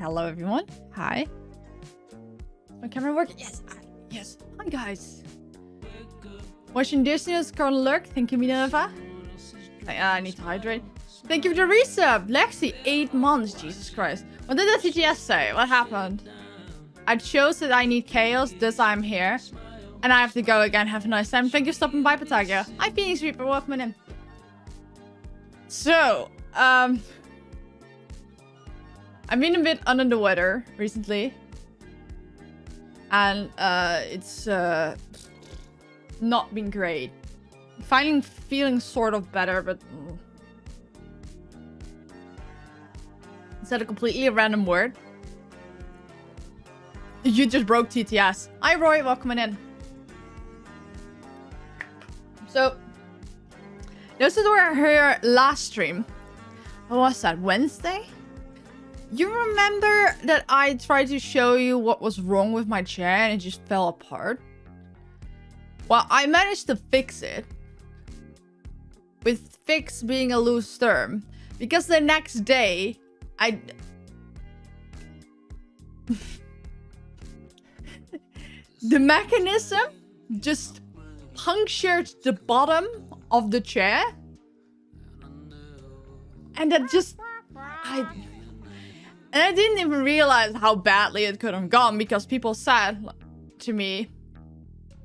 Hello, everyone. Hi. My camera working? Yes. Yes. Hi, guys. Watching Disney's Carl Lurk. Thank you, Minerva. I need to hydrate. Thank you for the resub. Lexi, 8 months. Jesus Christ. What did the TGS say? What happened? I chose that I need chaos. Thus I'm here. And I have to go again. Have a nice time. Thank you for stopping by, Patagia. Hi, Phoenix Reaper. Welcome in. So, I've been a bit under the weather recently. And it's not been great. Feeling sort of better, but is that a completely random word? You just broke TTS. Hi Roy, welcome in. So those were her last stream. What was that? Wednesday? You remember that I tried to show you what was wrong with my chair and it just fell apart? Well, I managed to fix it. With fix being a loose term. Because the next day, the mechanism just punctured the bottom of the chair. And that just... And I didn't even realize how badly it could have gone because people said to me,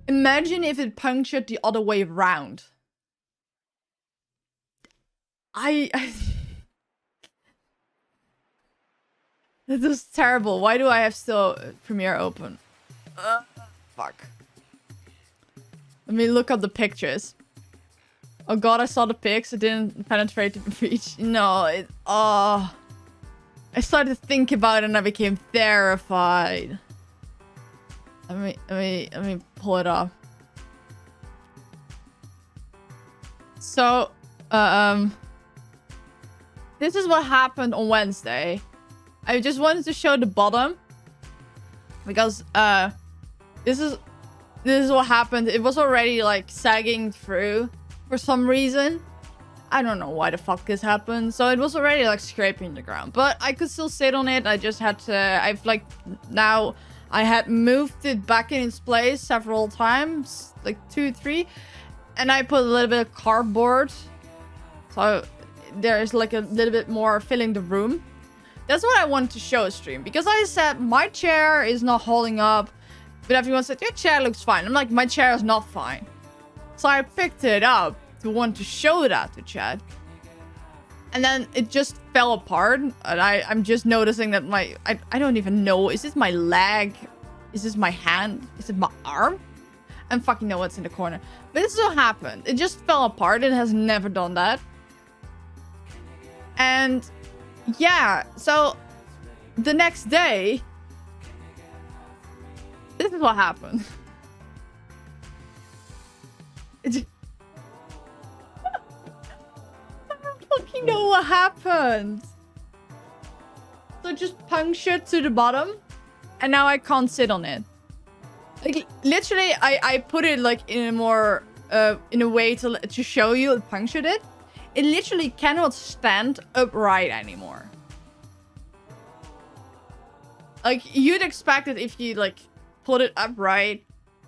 imagine if it punctured the other way around. That was terrible. Why do I have still Premiere open? Fuck. Let me look up the pictures. Oh god, I saw the pics. It didn't penetrate the breach. No, I started to think about it and I became terrified. Let me pull it up. So, this is what happened on Wednesday. I just wanted to show the bottom because this is what happened. It was already like sagging through for some reason. I don't know why the fuck this happened. So it was already like scraping the ground, but I could still sit on it. I just had to, I had moved it back in its place several times, like 2, 3. And I put a little bit of cardboard. So there's like a little bit more filling the room. That's what I wanted to show a stream. Because I said, my chair is not holding up. But everyone said, your chair looks fine. I'm like, my chair is not fine. So I picked it up to want to show that to Chad. And then it just fell apart. And I'm just noticing that I don't even know. Is this my leg? Is this my hand? Is it my arm? I don't fucking know what's in the corner. But this is what happened. It just fell apart. It has never done that. And yeah, so the next day, this is what happened. I don't fucking know what happened. So it just punctured to the bottom. And now I can't sit on it. Like, literally, I put it, like, in a more, in a way to show you it punctured it. It literally cannot stand upright anymore. Like, you'd expect that if you, like, put it upright,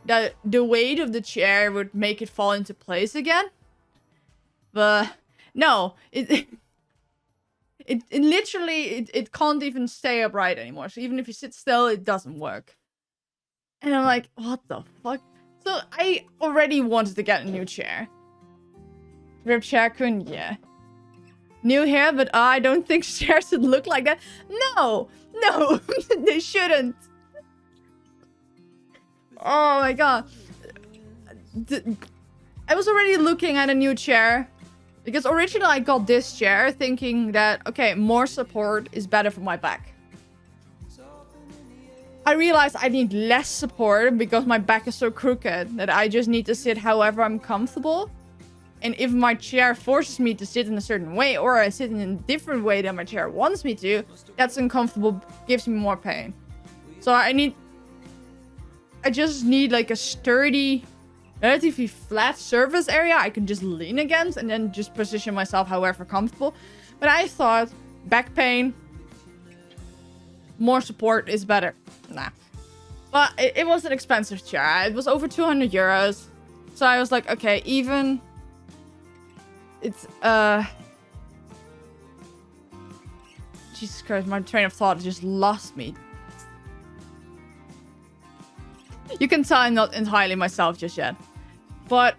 that the weight of the chair would make it fall into place again. But, no. It literally, it can't even stay upright anymore. So even if you sit still, it doesn't work. And I'm like, what the fuck? So I already wanted to get a new chair. Rip chair kun, yeah. New hair, but I don't think chairs should look like that. No, they shouldn't. Oh my god. I was already looking at a new chair. Because originally I got this chair thinking that, okay, more support is better for my back. I realized I need less support because my back is so crooked that I just need to sit however I'm comfortable. And if my chair forces me to sit in a certain way or I sit in a different way than my chair wants me to, that's uncomfortable, gives me more pain. So I just need like a sturdy, relatively flat surface area I can just lean against and then just position myself however comfortable. But I thought back pain, more support is better. Nah. But it was an expensive chair. It was over 200 euros. So I was like, okay, even... It's, Jesus Christ, my train of thought just lost me. You can tell I'm not entirely myself just yet. But,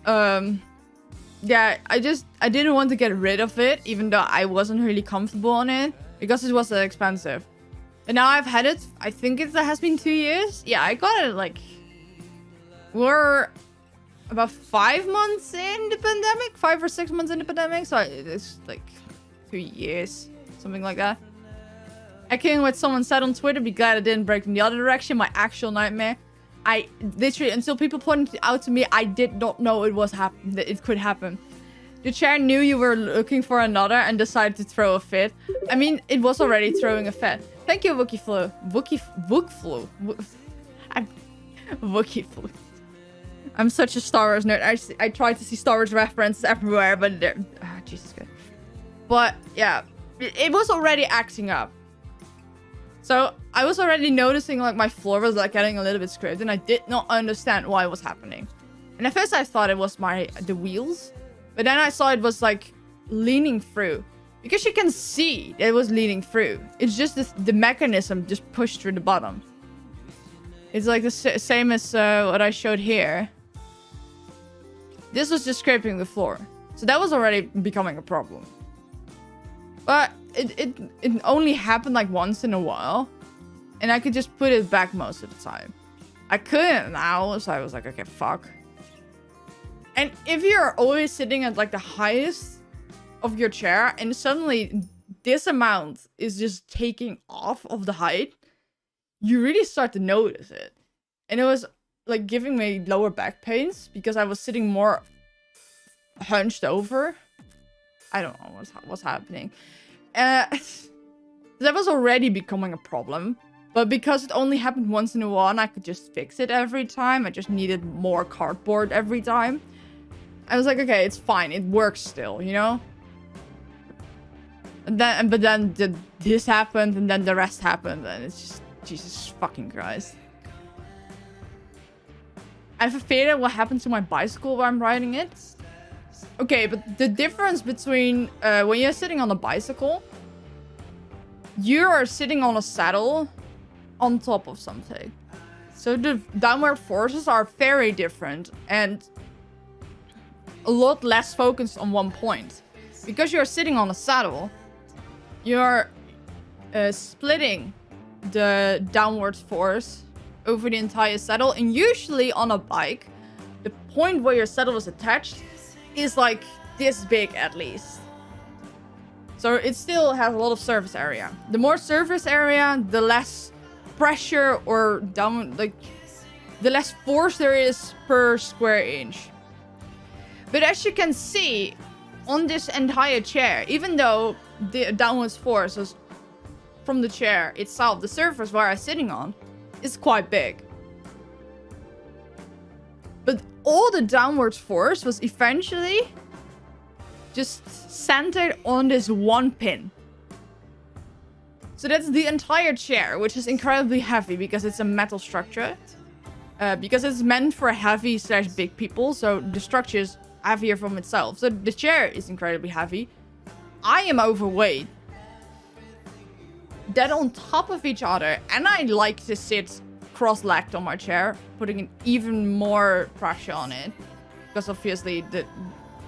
yeah, I didn't want to get rid of it, even though I wasn't really comfortable on it, because it was so expensive. And now I've had it, I think it has been 2 years. Yeah, I got it like, we're about 5 months in the pandemic, 5 or 6 months in the pandemic. So it's like 2 years, something like that. Echoing what someone said on Twitter, be glad I didn't break in the other direction, my actual nightmare. I literally, until people pointed it out to me, I did not know that it could happen. The chair knew you were looking for another and decided to throw a fit. I mean, it was already throwing a fit. Thank you, Wookie Flu. Wookie Flu. I'm such a Star Wars nerd. I try to see Star Wars references everywhere, but they're... Oh, Jesus Christ. But, yeah. It was already acting up. So, I was already noticing, like, my floor was, like, getting a little bit scraped, and I did not understand why it was happening. And at first, I thought it was the wheels. But then I saw it was, like, leaning through. Because you can see that it was leaning through. It's just the mechanism just pushed through the bottom. It's like the same as what I showed here. This was just scraping the floor. So that was already becoming a problem. But it only happened like once in a while. And I could just put it back most of the time. I couldn't now, so I was like, okay, fuck. And if you're always sitting at like the highest of your chair and suddenly this amount is just taking off of the height, you really start to notice it. And it was like giving me lower back pains because I was sitting more hunched over. I don't know what's happening. That was already becoming a problem. But because it only happened once in a while and I could just fix it every time, I just needed more cardboard every time. I was like, okay, it's fine. It works still, you know? But then this happened and then the rest happened. And it's just, Jesus fucking Christ. I have a feeling what happened to my bicycle while I'm riding it. Okay, but the difference between when you're sitting on a bicycle, you are sitting on a saddle on top of something. So the downward forces are very different and a lot less focused on one point. Because you're sitting on a saddle, you're splitting the downward force over the entire saddle. And usually on a bike, the point where your saddle is attached is like this big at least. So it still has a lot of surface area. The more surface area, the less pressure or down, like the less force there is per square inch. But as you can see on this entire chair, even though the downwards force is from the chair itself, the surface where I'm sitting on is quite big. But all the downwards force was eventually just centered on this one pin. So that's the entire chair, which is incredibly heavy because it's a metal structure. Because it's meant for heavy / big people, so the structure is heavier from itself. So the chair is incredibly heavy. I am overweight. That on top of each other, and I like to sit cross-legged on my chair, putting in even more pressure on it. Because obviously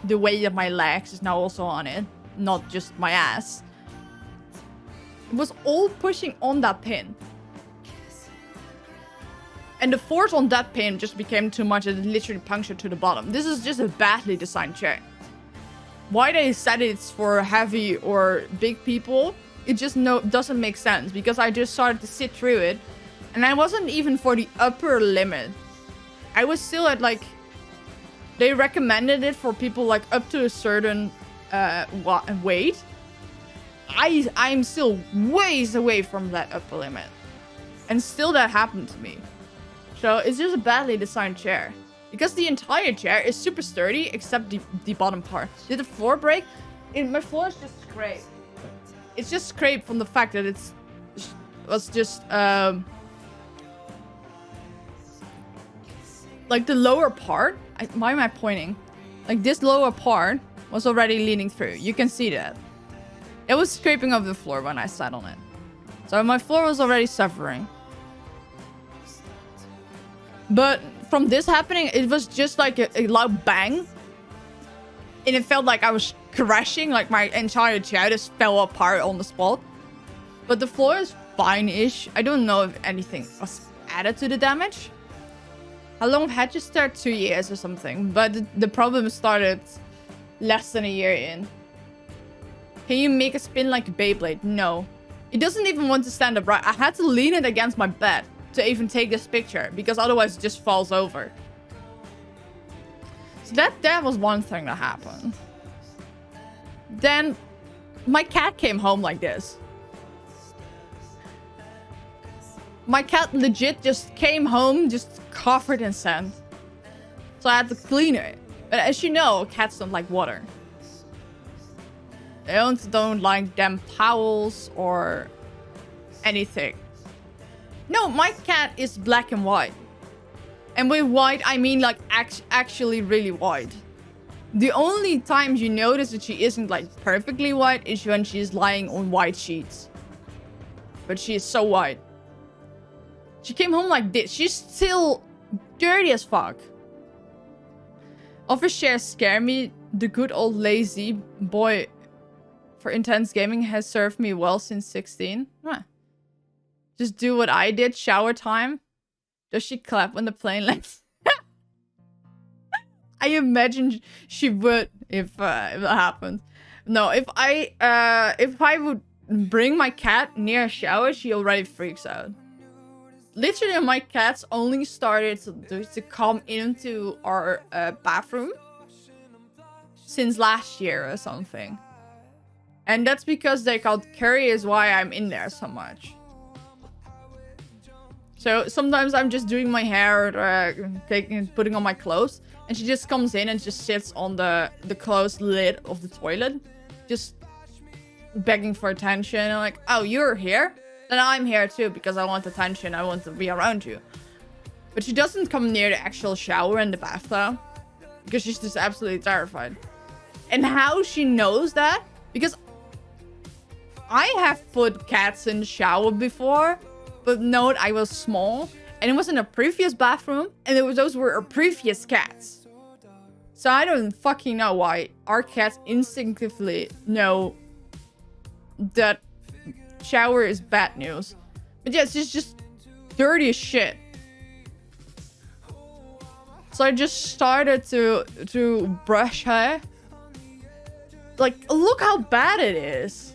the weight of my legs is now also on it, not just my ass. It was all pushing on that pin. And the force on that pin just became too much and it literally punctured to the bottom. This is just a badly designed chair. Why they said it's for heavy or big people, it just doesn't make sense. Because I just started to sit through it. And I wasn't even for the upper limit. I was still at like... They recommended it for people like up to a certain weight. I'm still ways away from that upper limit. And still that happened to me. So it's just a badly designed chair. Because the entire chair is super sturdy except the bottom part. Did the floor break? My floor is just scraped. It's just scraped from the fact that it's was just like the lower part. Why am I pointing? Like this lower part was already leaning through. You can see that. It was scraping off the floor when I sat on it. So my floor was already suffering. But from this happening, it was just like a loud bang. And it felt like I was crashing, like my entire chair just fell apart on the spot. But the floor is fine-ish. I don't know if anything was added to the damage. How long had you started? 2 years or something. But the problem started less than a year in. Can you make a spin like a Beyblade? No. It doesn't even want to stand upright. I had to lean it against my bed to even take this picture, because otherwise it just falls over. So that was one thing that happened. Then my cat came home like this. My cat legit just came home just covered in sand. So I had to clean it. But as you know, cats don't like water. They don't like damp towels or anything. No, my cat is black and white. And with white, I mean like actually really white. The only times you notice that she isn't like perfectly white is when she's lying on white sheets. But she is so white. She came home like this. She's still dirty as fuck. Office shares scare me. The good old lazy boy for intense gaming has served me well since 16. Huh. Just do what I did. Shower time. Does she clap when the plane lands? I imagine she would if that happened. No, if I would bring my cat near a shower, she already freaks out. Literally, my cats only started to come into our bathroom since last year or something. And that's because they got curious why I'm in there so much. So sometimes I'm just doing my hair or putting on my clothes. And she just comes in and just sits on the closed lid of the toilet. Just begging for attention. And I'm like, oh, you're here? Then I'm here too because I want attention. I want to be around you. But she doesn't come near the actual shower and the bathtub. Because she's just absolutely terrified. And how she knows that? Because I have put cats in the shower before. But note, I was small. And it was in a previous bathroom. And those were our previous cats. So I don't fucking know why our cats instinctively know that shower is bad news. But yeah, she's just dirty as shit. So I just started to brush her. Like, look how bad it is.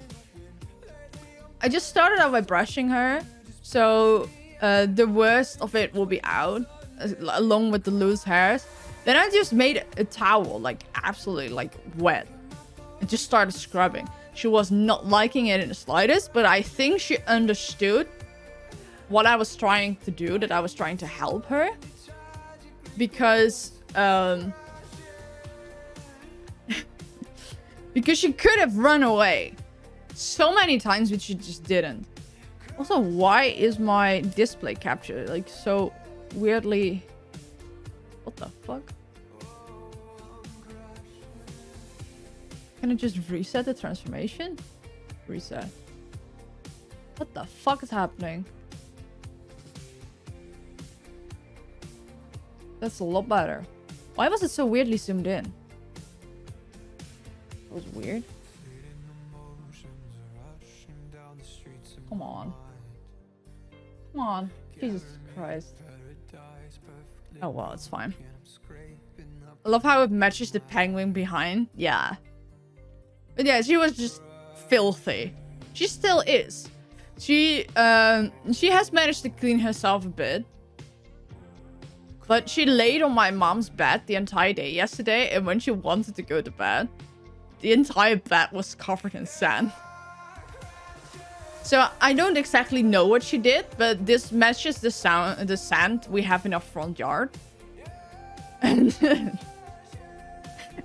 I just started out by brushing her. So the worst of it will be out, along with the loose hairs. Then I just made a towel, like absolutely like wet, and just started scrubbing. She was not liking it in the slightest, but I think she understood what I was trying to do, that I was trying to help her. Because because she could have run away so many times, but she just didn't. Also, why is my display capture like so weirdly... What the fuck? Can I just reset the transformation? Reset. What the fuck is happening? That's a lot better. Why was it so weirdly zoomed in? That was weird. Come on. Come on. Jesus Christ. Oh well, it's fine. I love how it matches the penguin behind. Yeah. But yeah, she was just filthy. She still is. She has managed to clean herself a bit. But she laid on my mom's bed the entire day yesterday, and when she wanted to go to bed, the entire bed was covered in sand. So I don't exactly know what she did, but this matches the sand we have in our front yard. And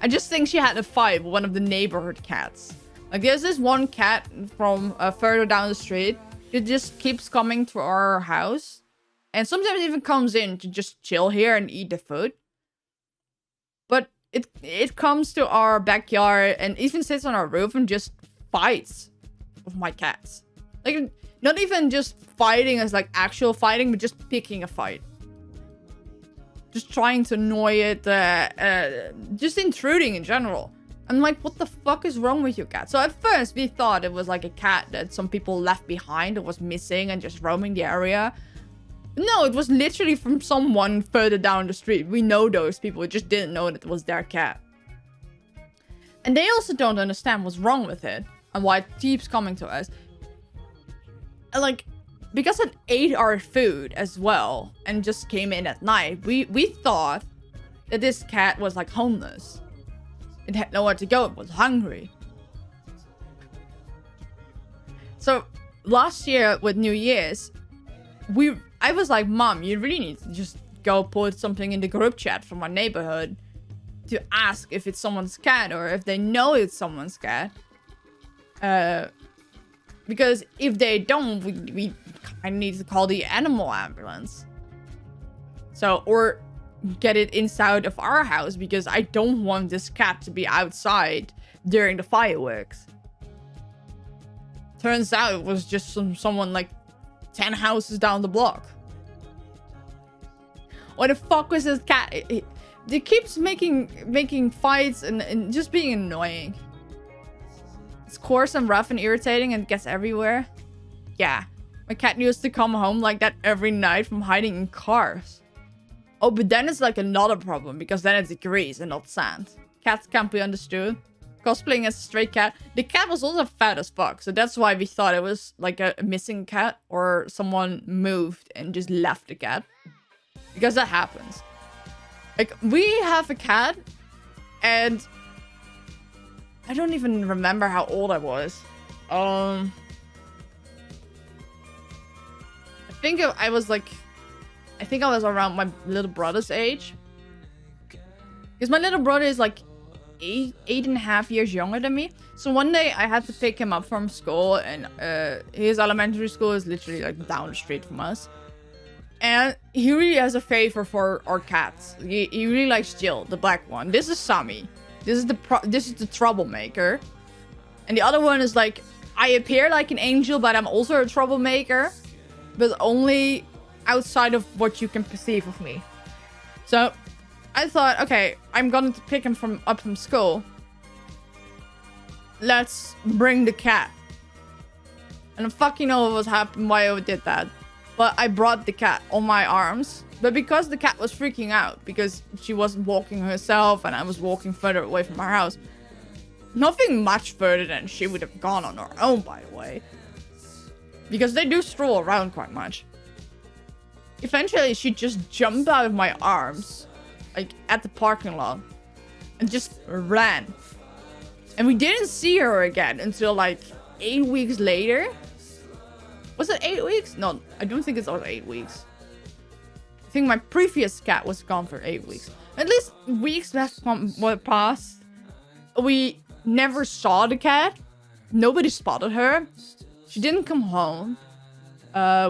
I just think she had a fight with one of the neighborhood cats. Like, there's this one cat from further down the street It just keeps coming to our house. And sometimes even comes in to just chill here and eat the food. But it comes to our backyard and even sits on our roof and just fights with my cats. Like, not even just fighting as like actual fighting, but just picking a fight. Just trying to annoy it, just intruding in general. I'm like, what the fuck is wrong with your cat? So at first we thought it was like a cat that some people left behind that was missing and just roaming the area. No, it was literally from someone further down the street. We know those people, we just didn't know that it was their cat. And they also don't understand what's wrong with it and why it keeps coming to us. And like, because it ate our food as well and just came in at night, we thought that this cat was like homeless. It had nowhere to go, it was hungry. So last year with New Year's, I was like, Mom, you really need to just go put something in the group chat from our neighborhood to ask if it's someone's cat or if they know it's someone's cat. Because if they don't, we kind of need to call the animal ambulance. So, or get it inside of our house because I don't want this cat to be outside during the fireworks. Turns out it was just someone like 10 houses down the block. What the fuck was this cat? It keeps making fights and just being annoying. It's coarse and rough and irritating and gets everywhere. Yeah, my cat used to come home like that every night from hiding in cars. Oh, but then it's like another problem because then it's grease and not sand. Cats can't be understood. Cosplaying as a stray cat. The cat was also fat as fuck, so that's why we thought it was like a missing cat or someone moved and just left the cat. Because that happens. Like, we have a cat and I don't even remember how old I was. I think I was around my little brother's age. Because my little brother is like 8.5 years younger than me. So one day I had to pick him up from school and his elementary school is literally like down the street from us. And he really has a favor for our cats. He really likes Jill, the black one. This is Sammy. This is the troublemaker. And the other one is like, I appear like an angel, but I'm also a troublemaker. But only outside of what you can perceive of me. So I thought, okay, I'm going to pick him up from school. Let's bring the cat. And I fucking know what was happening, why I did that. But I brought the cat on my arms. But because the cat was freaking out, because she wasn't walking herself and I was walking further away from our house. Nothing much further than she would have gone on her own, by the way. Because they do stroll around quite much. Eventually, she just jumped out of my arms, like at the parking lot, and just ran. And we didn't see her again until like 8 weeks later. Was it 8 weeks? No, I don't think it was 8 weeks. I think my previous cat was gone for 8 weeks. At least weeks were passed. We never saw the cat. Nobody spotted her. She didn't come home.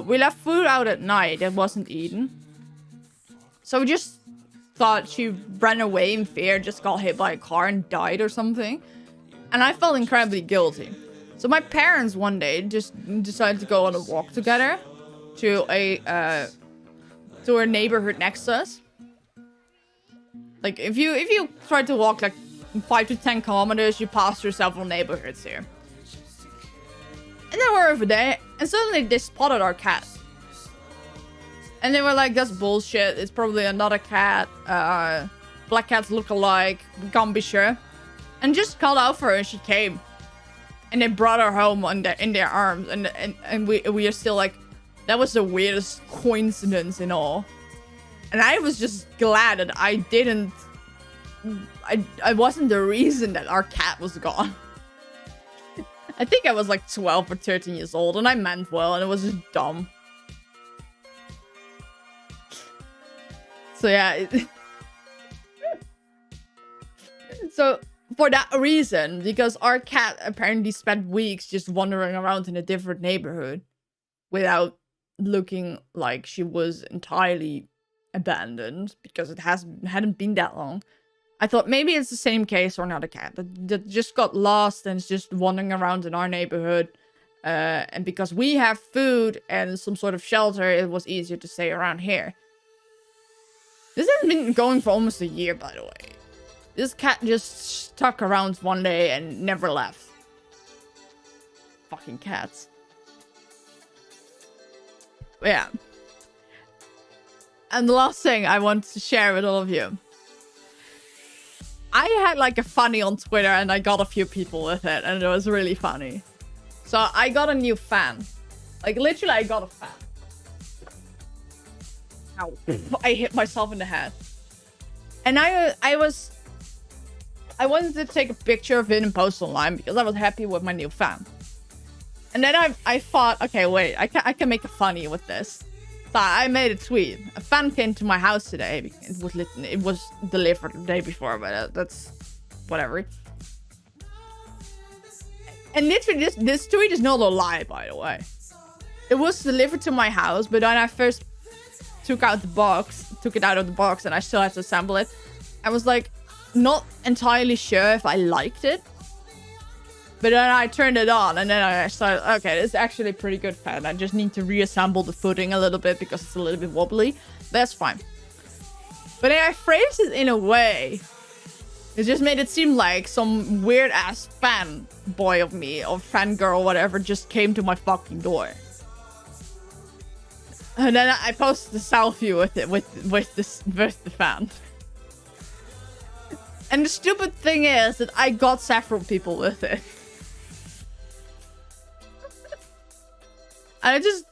We left food out at night that wasn't eaten. So we just thought she ran away in fear, just got hit by a car and died or something. And I felt incredibly guilty. So my parents one day just decided to go on a walk together to a neighborhood next to us. Like if you try to walk like 5 to 10 kilometers, you pass through several neighborhoods here. And then we're over there, and suddenly they spotted our cat. And they were like, that's bullshit. It's probably another cat. Black cats look alike. We can't be sure. And just called out for her, and she came. And they brought her home in their arms. And we are still like, that was the weirdest coincidence in all. And I was just glad that I wasn't the reason that our cat was gone. I think I was like 12 or 13 years old, and I meant well, and it was just dumb. So yeah. So for that reason, because our cat apparently spent weeks just wandering around in a different neighborhood, without looking like she was entirely abandoned, because it hadn't been that long. I thought maybe it's the same case or another cat that just got lost and is just wandering around in our neighborhood. And because we have food and some sort of shelter, it was easier to stay around here. This has been going for almost a year, by the way. This cat just stuck around one day and never left. Fucking cats. But yeah. And the last thing I want to share with all of you. I had like a funny on Twitter and I got a few people with it and it was really funny. So I got a new fan. Like literally I got a fan. Ow. I hit myself in the head. And I wanted to take a picture of it and post online because I was happy with my new fan. And then I thought, okay, wait, I can make a funny with this. So I made a tweet. A fan came to my house today. It was delivered the day before, but that's whatever. And literally, this tweet is not a lie, by the way. It was delivered to my house, but when I first took it out of the box, and I still had to assemble it, I was like, not entirely sure if I liked it. But then I turned it on, and then I started, okay, this is actually a pretty good fan. I just need to reassemble the footing a little bit because it's a little bit wobbly. That's fine. But then I phrased it in a way. It just made it seem like some weird-ass fanboy of me, or fangirl, whatever, just came to my fucking door. And then I posted a selfie with it, with the fan. And the stupid thing is that I got several people with it. I just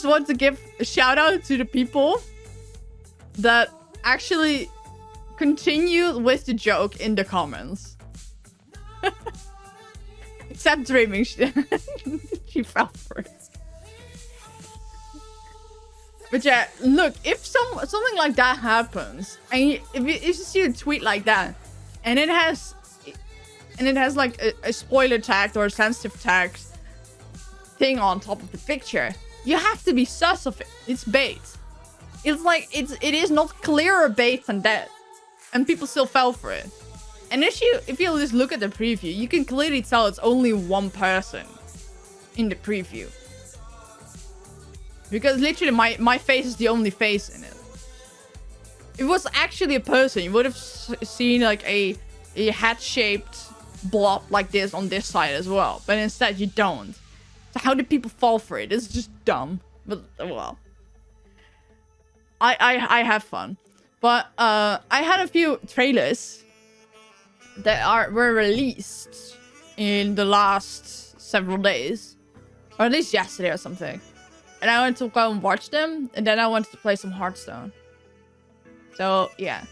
want to give a shout out to the people that actually continued with the joke in the comments. Except Dreaming. She fell for it. But yeah, look, if something like that happens, and if you see a tweet like that, and it has like a spoiler tag or a sensitive tag thing on top of the picture, you have to be sus of it. It's bait. It's like it is not clearer bait than that, and people still fell for it. And if you just look at the preview, you can clearly tell it's only one person in the preview. Because literally my face is the only face in it. If it was actually a person, you would have seen like a hat-shaped blob like this on this side as well. But instead you don't. So how did people fall for it? It's just dumb. But well. I have fun. But I had a few trailers that were released in the last several days. Or at least yesterday or something. And I went to go and watch them. And then I wanted to play some Hearthstone. So, yeah.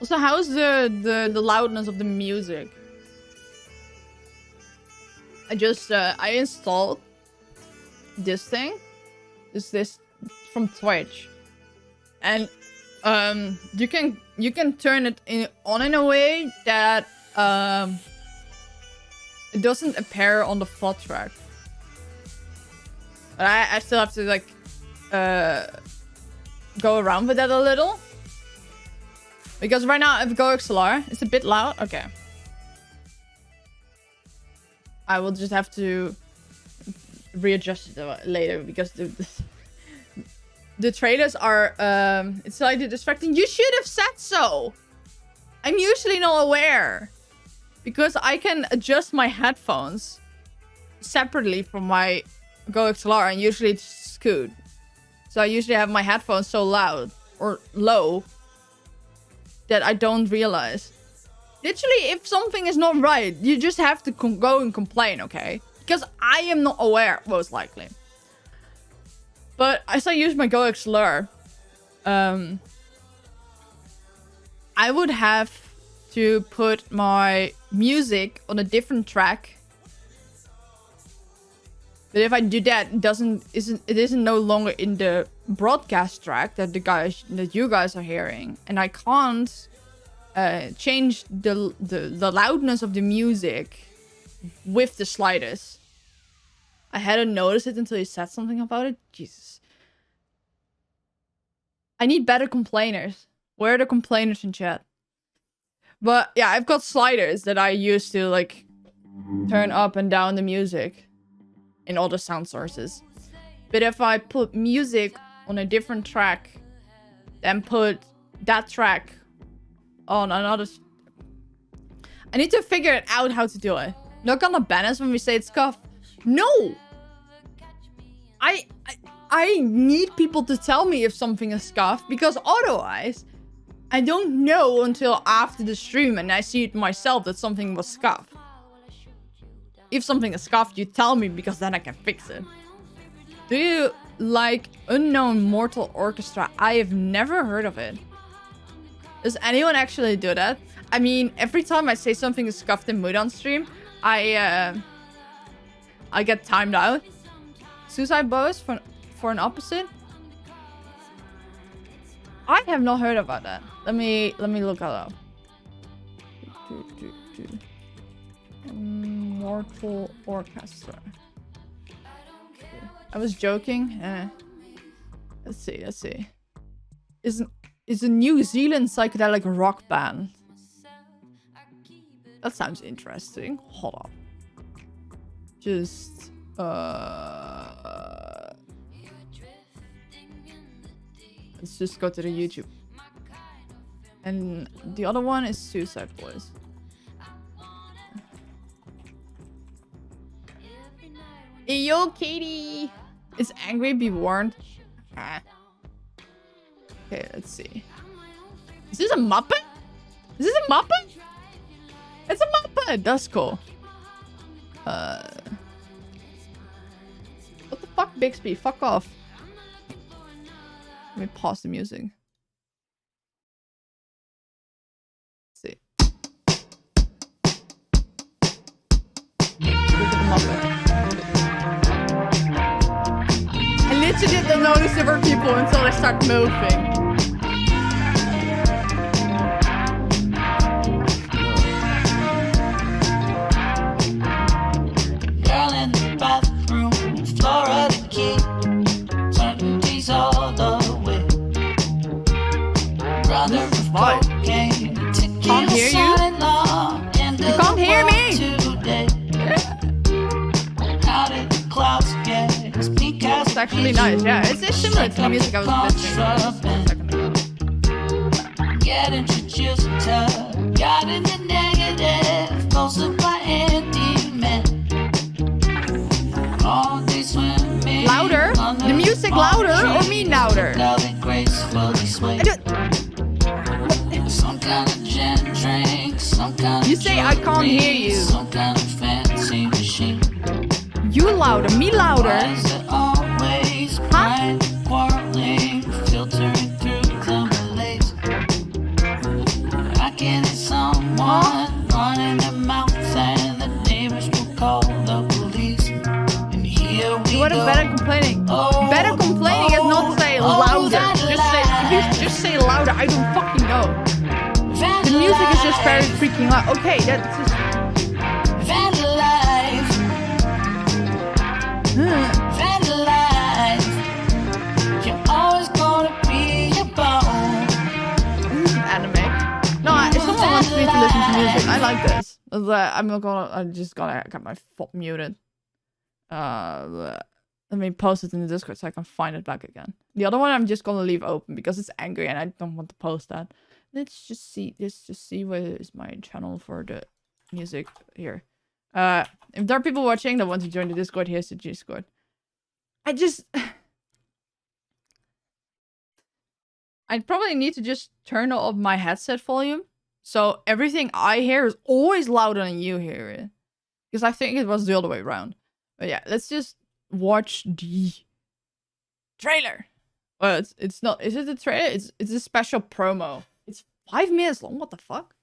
Also, how's the loudness of the music? I installed this thing. This from Twitch. And you can turn it on in a way that it doesn't appear on the FOD track. But I still have to like go around with that a little. Because right now, if Go XLR, it's a bit loud. Okay. I will just have to readjust it later because the trailers are it's slightly distracting. You should have said so. I'm usually not aware because I can adjust my headphones separately from my Go XLR, and usually it's good. So I usually have my headphones so loud or low that I don't realize. Literally, if something is not right, you just have to go and complain, okay? Because I am not aware, most likely. But as I use my Go XLR, I would have to put my music on a different track. But if I do that, it isn't no longer in the broadcast track that you guys are hearing, and I can't change the loudness of the music with the sliders. I hadn't noticed it until you said something about it. Jesus. I need better complainers. Where are the complainers in chat? But yeah, I've got sliders that I use to like turn up and down the music in all the sound sources. But if I put music on a different track, then put that track on another... I need to figure it out how to do it. Not gonna ban us when we say it's scuff. No! I need people to tell me if something is scuff, because otherwise I don't know until after the stream and I see it myself that something was scuffed. If something is scuffed, you tell me, because then I can fix it. Do you like Unknown Mortal Orchestra? I have never heard of it. Does anyone actually do that? I mean, every time I say something is scuffed in mood on stream, I get timed out. Suicide Bows for an opposite? I have not heard about that. Let me look it up. Mortal Orchestra. I was joking. Let's see. Is a New Zealand psychedelic rock band. That sounds interesting. Hold up. Just let's just go to the YouTube. And the other one is Suicide Boys. Hey, yo, Katie! Is angry, be warned. Ah. Okay, let's see. Is this a Muppet? Is this a Muppet? It's a Muppet! That's cool. What the fuck, Bixby? Fuck off. Let me pause the music. Let's see. Look at the Muppet. I literally didn't notice there were people until I start moving. Girl in the bathroom, floor of the key, turning these all the way. Brother of cocaine, Can't hear you. You can't hear me. How did the clouds get as pink as It's actually nice. Yeah, it's similar to the music I was listening to a second ago. Get introduced to, got in the negative, posted by Andy Man. All day swimming. Louder? The music louder or me louder? I don't... Some kind of gin drink, some kind You of say I can't hear you. some kind of fancy machine. You louder, me louder. Why is it always blind, quarreling, filtering through the malaise? I can hear someone running their mouth and the neighbors will call the police. And here we What is go. better complaining? Oh, Better complaining is not say louder. Just say louder. I don't fucking know. The music is just very freaking loud. Okay, that's just... Vandalize. Vandalize. You're always gonna be a bone. This is an anime. No, if someone wants me to listen to music, I like this. I'm just gonna get my foot muted. Let me post it in the Discord so I can find it back again. The other one I'm just gonna leave open because it's angry and I don't want to post that. Let's just see where is my channel for the music here. If there are people watching that want to join the Discord, here's the Discord. I probably need to just turn up my headset volume so everything I hear is always louder than you hear it. Because I think it was the other way around. But yeah, let's just watch the trailer. Well, it's not. Is it a trailer? It's a special promo. It's 5 minutes long. What the fuck?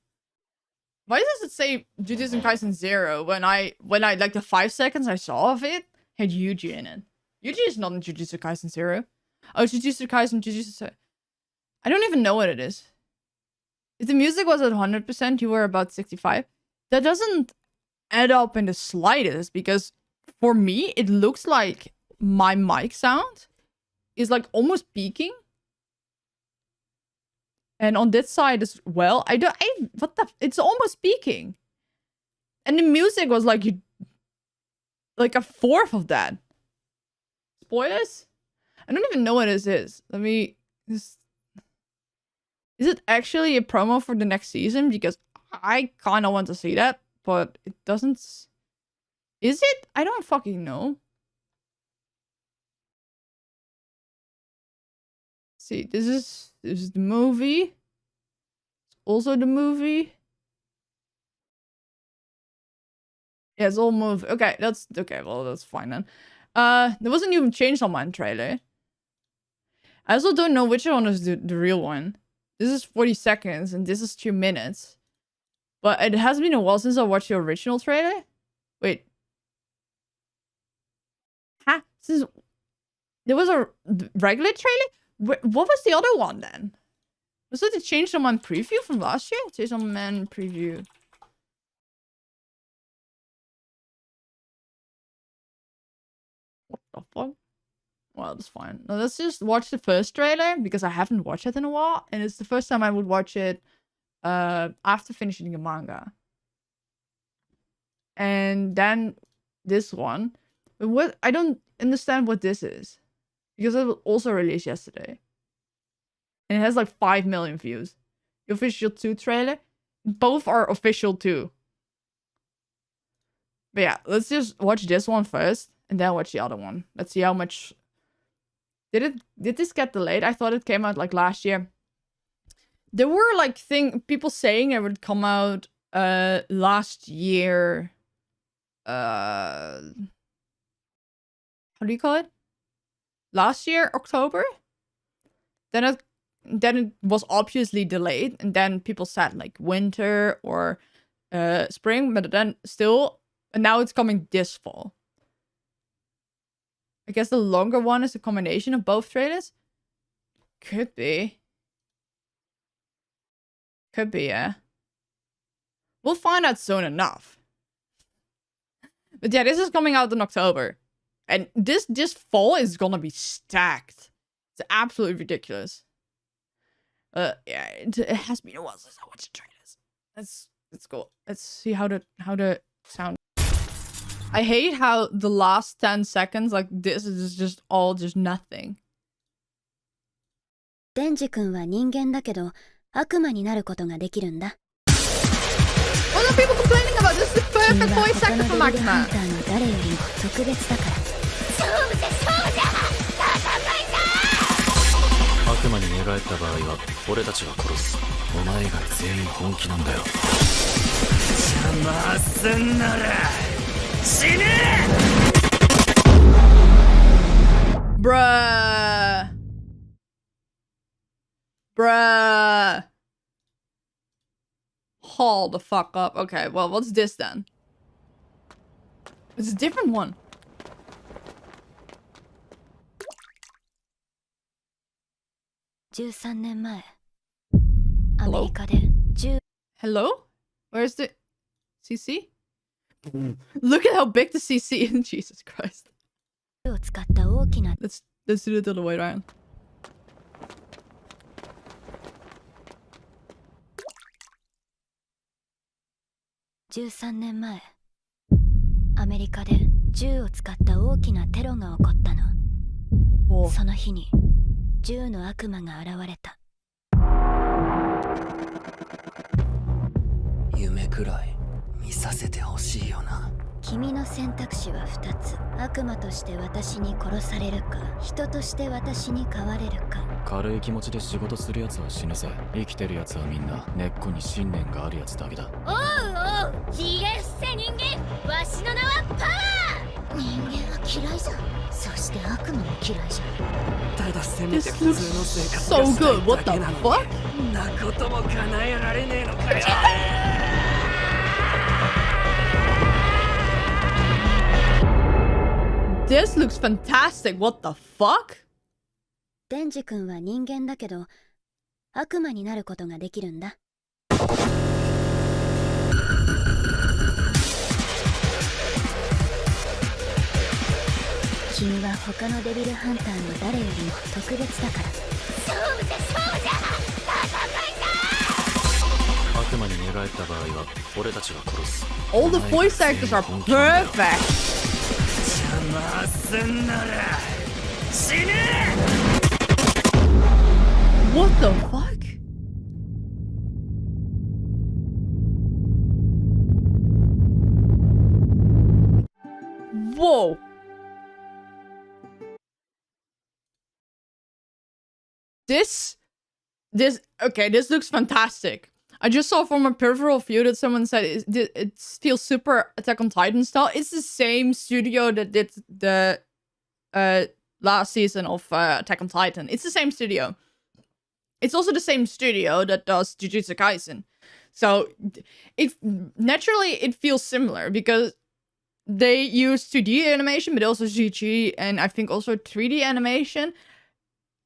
Why does it say Jujutsu Kaisen 0 when I like the 5 seconds I saw of it had Yuji in it? Yuji is not in Jujutsu Kaisen 0. Oh, Jujutsu Kaisen, I don't even know what it is. If the music was at 100%, you were about 65. That doesn't add up in the slightest, because for me, it looks like my mic sound is like almost peaking. And on this side as well, it's almost peaking. And the music was like a fourth of that. Spoilers? I don't even know what this is. Let me just... Is it actually a promo for the next season? Because I kind of want to see that, but it doesn't... Is it? I don't fucking know. See, this is the movie. It's also the movie. Yeah, it's all movie. Okay, that's okay. Well, that's fine then. There wasn't even Chainsaw Man trailer. I also don't know which one is the real one. This is 40 seconds and this is 2 minutes. But it has been a while since I watched the original trailer. Wait. Huh? There was a regular trailer? What was the other one then? Was it the Chainsaw Man preview from last year? Chainsaw Man preview. What the fuck? Well, that's fine. Now, let's just watch the first trailer, because I haven't watched it in a while. And it's the first time I would watch it after finishing the manga. And then this one. But I don't understand what this is. Because it was also released yesterday. And it has like 5 million views. The official 2 trailer. Both are official too. But yeah, let's just watch this one first. And then watch the other one. Let's see how much... Did this get delayed? I thought it came out like last year. There were like people saying it would come out last year. How do you call it? Last year, October? Then it was obviously delayed, and then people said like winter or spring, but then still, and now it's coming this fall. I guess the longer one is a combination of both trailers. Could be. Could be, yeah. We'll find out soon enough. But yeah, this is coming out in October. And this fall is gonna be stacked. It's absolutely ridiculous. Yeah, it has been a while since I watched the trailers. Let's go. Let's see how the sound. I hate how the last 10 seconds, like, this is just all just nothing. デンジ君は人間だけど悪魔になることができるんだ。 What are people complaining about? This is the perfect voice actor for Magma. 誰よりも特別だから。勝負じゃ勝負じゃ。戦いだ。悪魔に寝返った場合は俺たちが殺す。お前以外全員本気なんだよ。邪魔すんなら。 Bruh. Bruh. Hold the fuck up. Okay, well, what's this then? It's a different one. Hello? Hello? Where's the CC? Look at how big the CC is. Jesus Christ. Let's do it the other way around. Oh. その日に銃の悪魔が現れた。夢くらい見させてほしいよな。君の選択肢は2つ。悪魔として私に殺されるか、人として私に変われるか。軽い気持ちで仕事するやつは死ぬぜ。生きてるやつはみんな根っこに信念があるやつだけだ。おうおう、ひげ伏せ人間、わしの名はパワー。人間は嫌いじゃん。そして悪魔も嫌いじゃん。ただせめて普通の生活 So good. What the fuck? んなことも叶えられねえのかよ。This looks fantastic. What the fuck? デンジ君は人間だけど悪魔になることができるんだ。他のデビルハンターの誰よりも特別だから。そうじゃそうじゃ、戦いだ。悪魔に寝返った場合は俺たちが殺す。 All the voice actors are perfect. 邪魔すんなら死ね。 What the fuck? Whoa. This looks fantastic. I just saw from a peripheral view that someone said it feels super Attack on Titan style. It's the same studio that did the last season of Attack on Titan. It's the same studio. It's also the same studio that does Jujutsu Kaisen. So it feels similar because they use 2D animation, but also CG and I think also 3D animation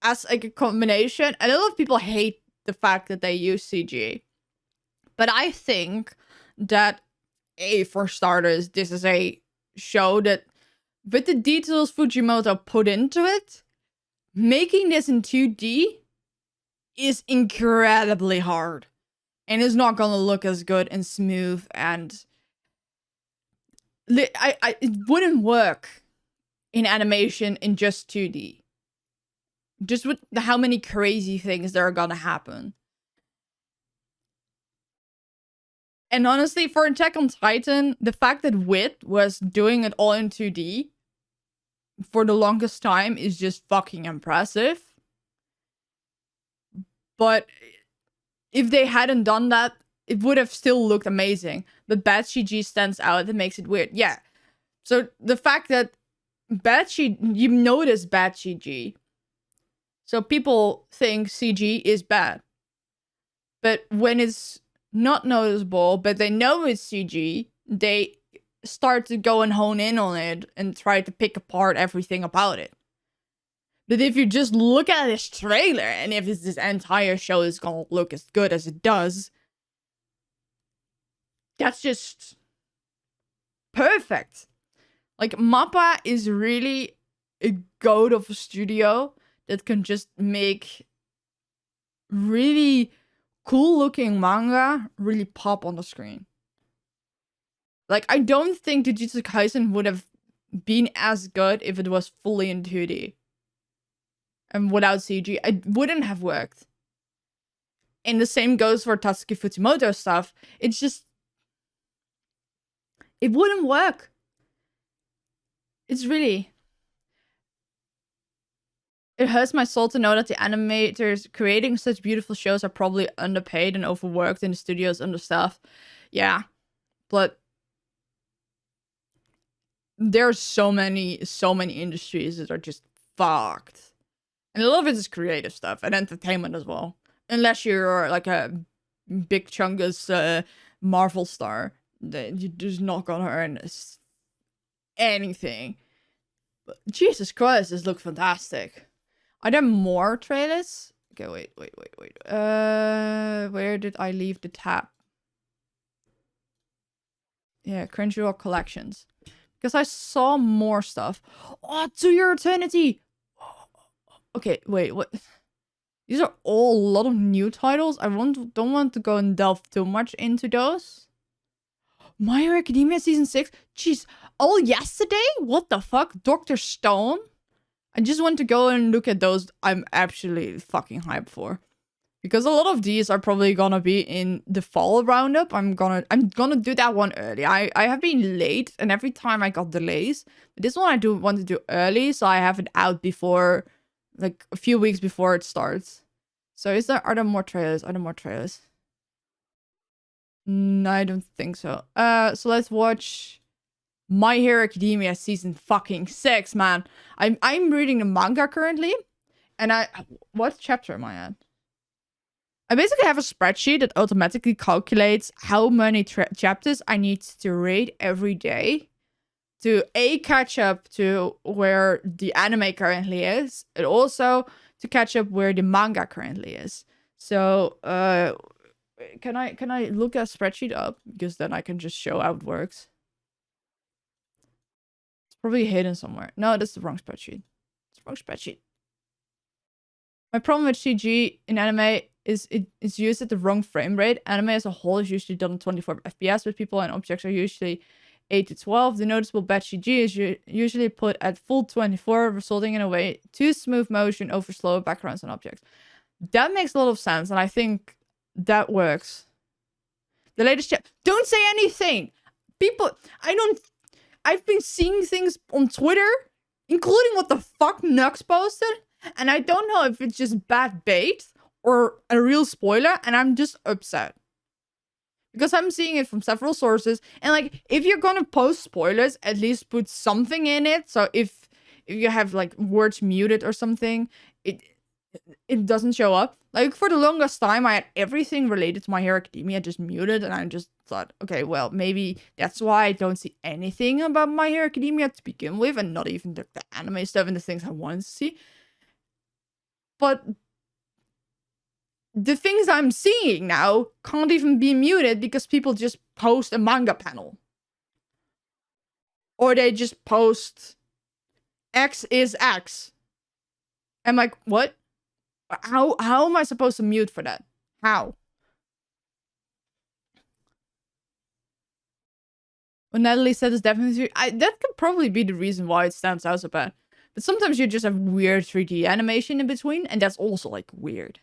as like a combination. And a lot of people hate the fact that they use CG. But I think that, for starters, this is a show that, with the details Fujimoto put into it, making this in 2D is incredibly hard. And it's not gonna look as good and smooth and... it wouldn't work in animation in just 2D. Just with how many crazy things that are gonna happen. And honestly, for Attack on Titan, the fact that Wit was doing it all in 2D for the longest time is just fucking impressive. But if they hadn't done that, it would have still looked amazing. But bad CG stands out and makes it weird. Yeah. So the fact that you notice bad CG. So people think CG is bad. But when it's not noticeable, but they know it's CG, they start to go and hone in on it and try to pick apart everything about it. But if you just look at this trailer, and if this entire show is gonna look as good as it does, that's just perfect. Like, MAPPA is really a goat of a studio that can just make really cool looking manga really pop on the screen. Like, I don't think Jujutsu Kaisen would have been as good if it was fully in 2D. And without CG, it wouldn't have worked. And the same goes for Tatsuki Fujimoto stuff. It's just... it wouldn't work. It's really... it hurts my soul to know that the animators creating such beautiful shows are probably underpaid and overworked and the studio's understaffed. Yeah. But... there are so many industries that are just fucked. And a lot of it is creative stuff and entertainment as well. Unless you're like a big chungus Marvel star, then you're just not gonna earn anything. But Jesus Christ, this looks fantastic. Are there more trailers? Okay, wait. Where did I leave the tab? Yeah, Crunchyroll Collections. Because I saw more stuff. Oh, To Your Eternity! Okay, wait, what? These are all a lot of new titles. I don't want to go and delve too much into those. My Hero Academia Season 6? Jeez, all yesterday? What the fuck? Dr. Stone? I just want to go and look at those I'm actually fucking hyped for. Because a lot of these are probably gonna be in the fall roundup. I'm gonna do that one early. I have been late and every time I got delays. But this one I do want to do early so I have it out before... like a few weeks before it starts. So are there more trailers? Are there more trailers? No, I don't think so. So let's watch My Hero Academia Season fucking 6, man. I'm reading the manga currently. And what chapter am I at? I basically have a spreadsheet that automatically calculates how many chapters I need to read every day to catch up to where the anime currently is, and also to catch up where the manga currently is. So, can I look a spreadsheet up? Because then I can just show how it works. Probably hidden somewhere. No, that's the wrong spreadsheet. It's the wrong spreadsheet. My problem with CG in anime is it's used at the wrong frame rate. Anime as a whole is usually done at 24 FPS, but people and objects are usually 8 to 12. The noticeable bad CG is usually put at full 24, resulting in a way too smooth motion over slower backgrounds and objects. That makes a lot of sense, and I think that works. The latest chat. Don't say anything! People, I've been seeing things on Twitter, including what the fuck Nux posted, and I don't know if it's just bad bait or a real spoiler, and I'm just upset. Because I'm seeing it from several sources, and like, if you're gonna post spoilers, at least put something in it, so if you have like words muted or something, it doesn't show up. Like, for the longest time, I had everything related to My Hero Academia just muted, and I just thought, okay, well, maybe that's why I don't see anything about My Hero Academia to begin with, and not even the anime stuff and the things I want to see. But the things I'm seeing now can't even be muted because people just post a manga panel. Or they just post X is X. I'm like, what? How am I supposed to mute for that? How? What Natalie said is definitely... that could probably be the reason why it stands out so bad. But sometimes you just have weird 3D animation in between, and that's also, like, weird.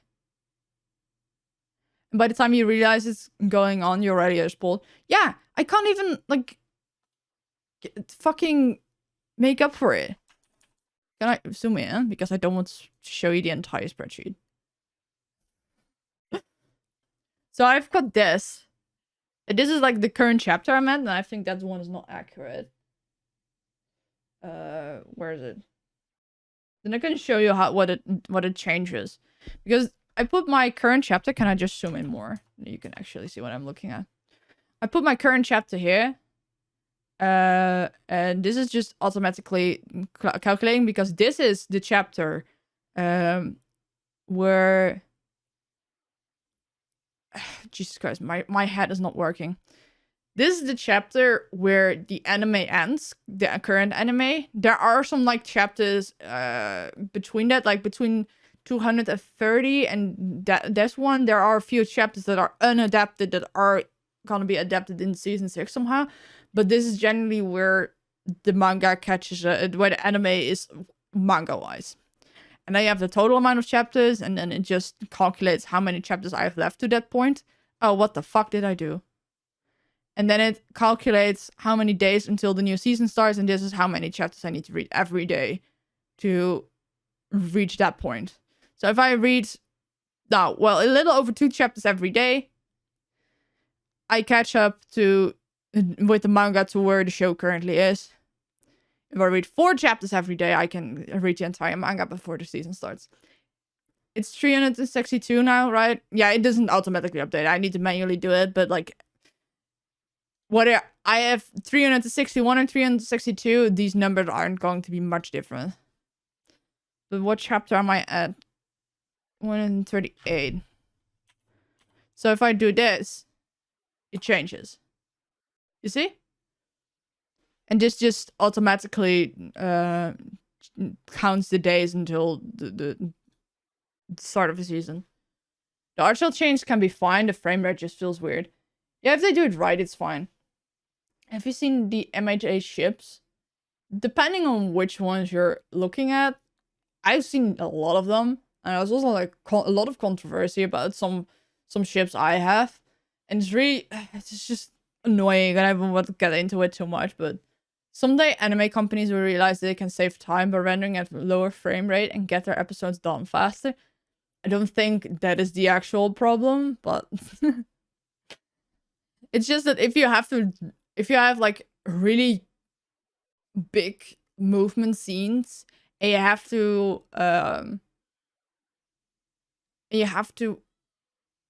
And by the time you realize it's going on, you're already spoiled. Yeah, I can't even, like, fucking make up for it. Can I zoom in? Because I don't want to show you the entire spreadsheet. So I've got this. This is like the current chapter I'm at, and I think that one is not accurate. Where is it? Then I can show you what it changes. Because I put my current chapter. Can I just zoom in more? You can actually see what I'm looking at. I put my current chapter here. And this is just automatically calculating because this is the chapter where Jesus Christ, my head is not working. This is the chapter where the anime ends, the current anime. There are some like chapters between that, like between 230 and this one. There are a few chapters that are unadapted that are gonna be adapted in season 6 somehow. But this is generally where the manga catches, where the anime is manga-wise. And then you have the total amount of chapters, and then it just calculates how many chapters I have left to that point. Oh, what the fuck did I do? And then it calculates how many days until the new season starts, and this is how many chapters I need to read every day to reach that point. So if I read, a little over 2 chapters every day, I catch up with the manga to where the show currently is. If I read 4 chapters every day, I can read the entire manga before the season starts. It's 362 now, right? Yeah, it doesn't automatically update. I need to manually do it, but like, I have 361 and 362. These numbers aren't going to be much different. But what chapter am I at? 138. So if I do this, it changes. You see? And this just automatically counts the days until the start of the season. The art style change can be fine. The frame rate just feels weird. Yeah, if they do it right, it's fine. Have you seen the MHA ships? Depending on which ones you're looking at, I've seen a lot of them. And there's also like a lot of controversy about some ships I have. And it's just annoying, and I don't want to get into it too much, but someday anime companies will realize they can save time by rendering at lower frame rate and get their episodes done faster. I don't think that is the actual problem, but it's just that if you have like really big movement scenes and you have to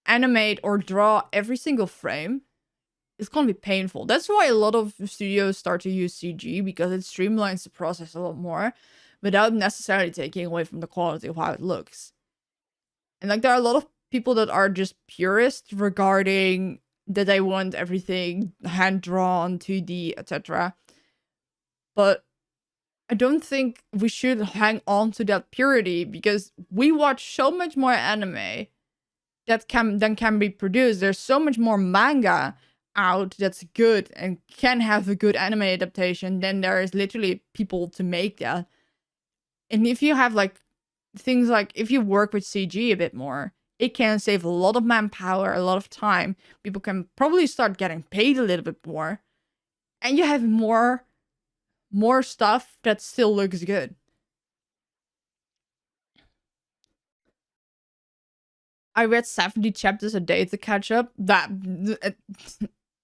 animate or draw every single frame, it's gonna be painful. That's why a lot of studios start to use CG, because it streamlines the process a lot more without necessarily taking away from the quality of how it looks. And like, there are a lot of people that are just purists regarding that they want everything hand drawn, 2D, etc. But I don't think we should hang on to that purity because we watch so much more anime than can be produced. There's so much more manga out that's good and can have a good anime adaptation than there is literally people to make that. And if you have like things like if you work with CG a bit more, it can save a lot of manpower, a lot of time. People can probably start getting paid a little bit more. And you have more stuff that still looks good. I read 70 chapters a day to catch up.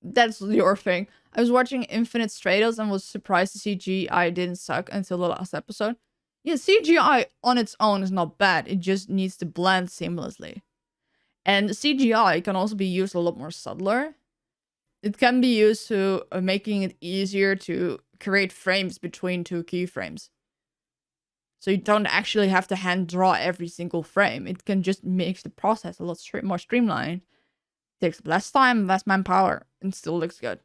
That's your thing. I was watching Infinite Stratos and was surprised the CGI didn't suck until the last episode. Yeah, CGI on its own is not bad. It just needs to blend seamlessly. And CGI can also be used a lot more subtler. It can be used to making it easier to create frames between two keyframes. So you don't actually have to hand draw every single frame. It can just make the process a lot more streamlined. Takes less time, less manpower, and still looks good.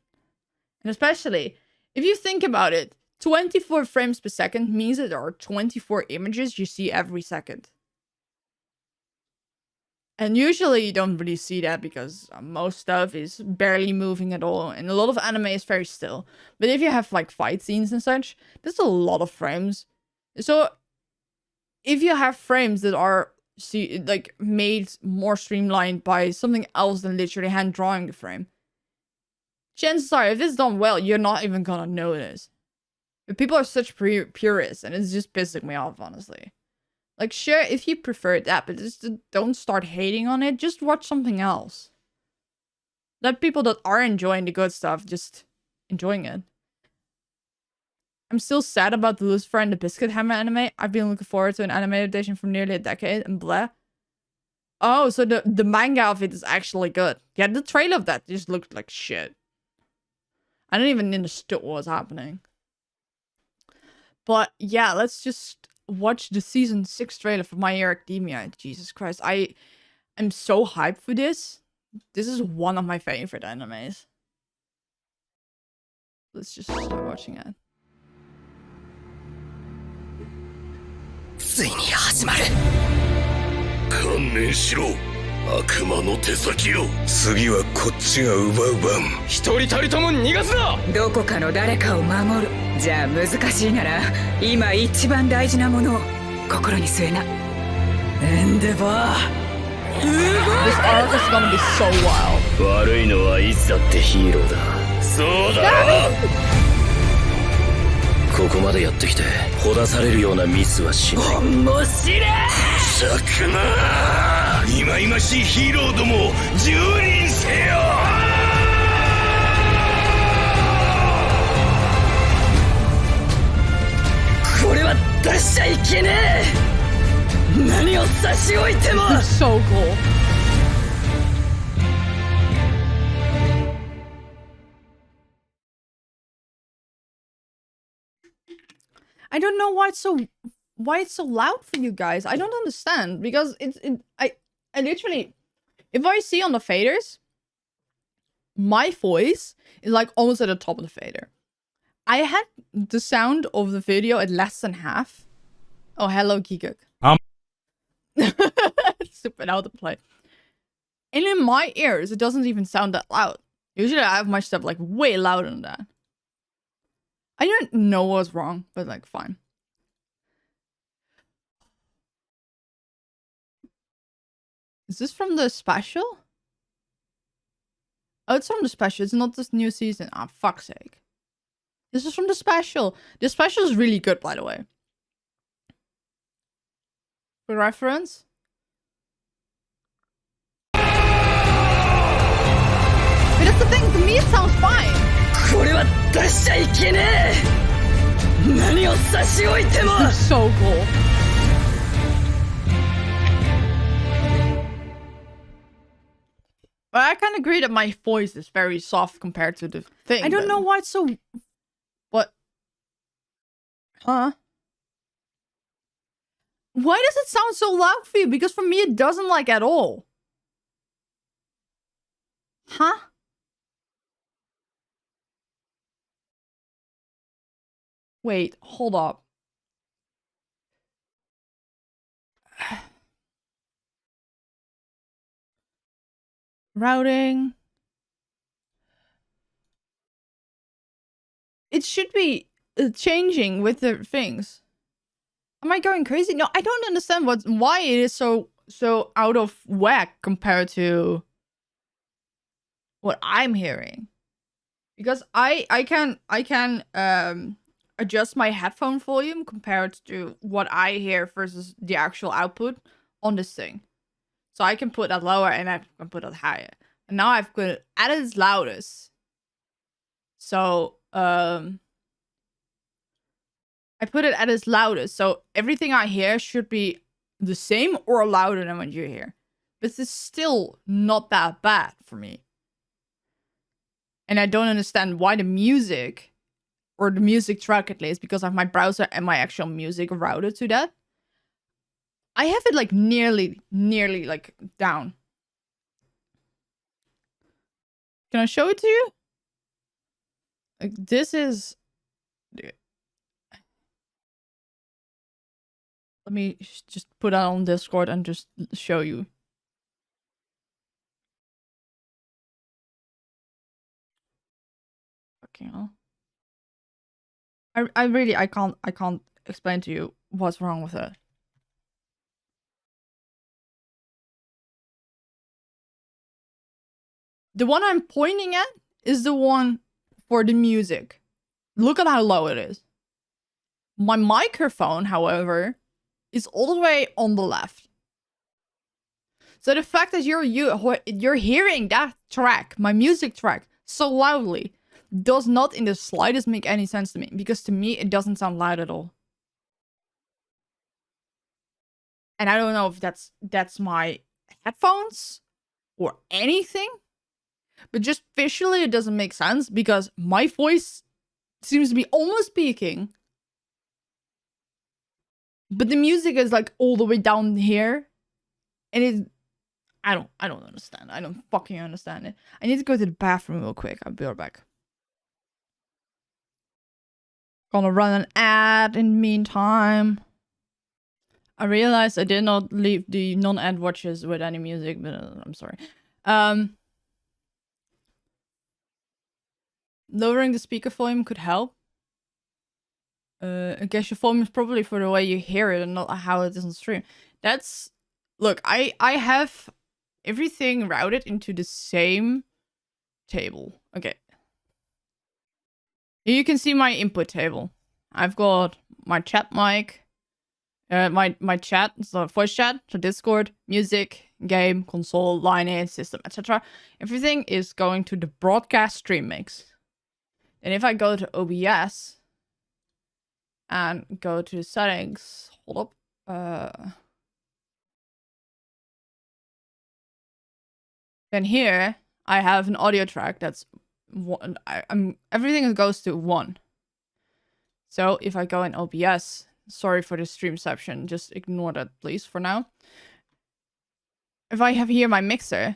And especially, if you think about it, 24 frames per second means that there are 24 images you see every second. And usually you don't really see that because most stuff is barely moving at all. And a lot of anime is very still. But if you have like fight scenes and such, there's a lot of frames. So if you have frames that are like made more streamlined by something else than literally hand drawing the frame, chances are if it's done well, you're not even gonna notice. But people are such purists, and it's just pissing me off, honestly. Like, sure, if you prefer that, but just don't start hating on it. Just watch something else. Let people that are enjoying the good stuff just enjoying it. I'm still sad about the Lucifer and the Biscuit Hammer anime. I've been looking forward to an anime adaptation for nearly a decade, and blah. Oh, so the manga of it is actually good. Yeah, the trailer of that just looked like shit. I didn't even understand what was happening. But yeah, let's just watch the season 6 trailer for My Hero Academia. Jesus Christ, I'm so hyped for this. This is one of my favorite animes. Let's just start watching it. ついに始まる。観念しろ、悪魔の手先よ。次はこっちが奪う番。一人たりとも逃がすな。どこかの誰かを守る。じゃあ難しいなら今一番大事なものを心に据えな。エンデバー。This arc is gonna be so wild. 悪いのはいつだってヒーローだ。そうだろ。ここまでやってきてほだされるようなミスはしない。面白い。咲くな。忌々しいヒーローども蹂躙せよ。これは出しちゃいけねえ。何を差し置いても。So cool. I don't know why it's so loud for you guys. I don't understand because I literally, if I see on the faders, my voice is like almost at the top of the fader. I had the sound of the video at less than half. Oh, hello, Kikuk. Stupid out to play. And in my ears, it doesn't even sound that loud. Usually I have my stuff like way louder than that. I don't know what's wrong, but like, fine. Is this from the special? Oh, it's from the special. It's not this new season. Ah, fuck's sake. This is from the special. The special is really good, by the way. For reference. But that's the thing. To me, it sounds fine. これは出しちゃいけねえ。何を差し置いても。So cool. But I kind of agree that my voice is very soft compared to the thing. I don't know why it's so. What? Huh? Why does it sound so loud for you? Because for me, it doesn't like at all. Huh? Wait, hold up. routing. It should be changing with the things. Am I going crazy? No, I don't understand why it is so out of whack compared to what I'm hearing. Because I can adjust my headphone volume compared to what I hear versus the actual output on this thing. So I can put that lower and I can put that higher. And now I've put it at its loudest. So I put it at its loudest, so everything I hear should be the same or louder than what you hear. But it's still not that bad for me. And I don't understand why the music, or the music track at least, because I have my browser and my actual music routed to that. I have it like nearly like down. Can I show it to you? Like this is... Let me just put that on Discord and just show you. Fucking hell. I can't explain to you what's wrong with it. The one I'm pointing at is the one for the music. Look at how low it is. My microphone, however, is all the way on the left. So the fact that you're hearing that track, my music track, so loudly, does not in the slightest make any sense to me. Because to me, it doesn't sound loud at all. And I don't know if that's my headphones or anything. But just visually, it doesn't make sense because my voice seems to be almost peaking. But the music is like all the way down here. And it... I don't understand. I don't fucking understand it. I need to go to the bathroom real quick. I'll be right back. Gonna run an ad in the meantime. I realized I did not leave the non-ad watches with any music, but I'm sorry. Lowering the speaker volume could help. I guess your volume is probably for the way you hear it and not how it is on stream. That's... Look, I have everything routed into the same table. Okay. Here you can see my input table. I've got my chat mic, my chat, so voice chat, so Discord, music, game, console, line-in, system, etc. Everything is going to the broadcast stream mix. And if I go to OBS and go to settings, hold up, then here I have an audio track that's one. Everything goes to 1. So if I go in OBS, sorry for the streamception, just ignore that please for now. If I have here my mixer,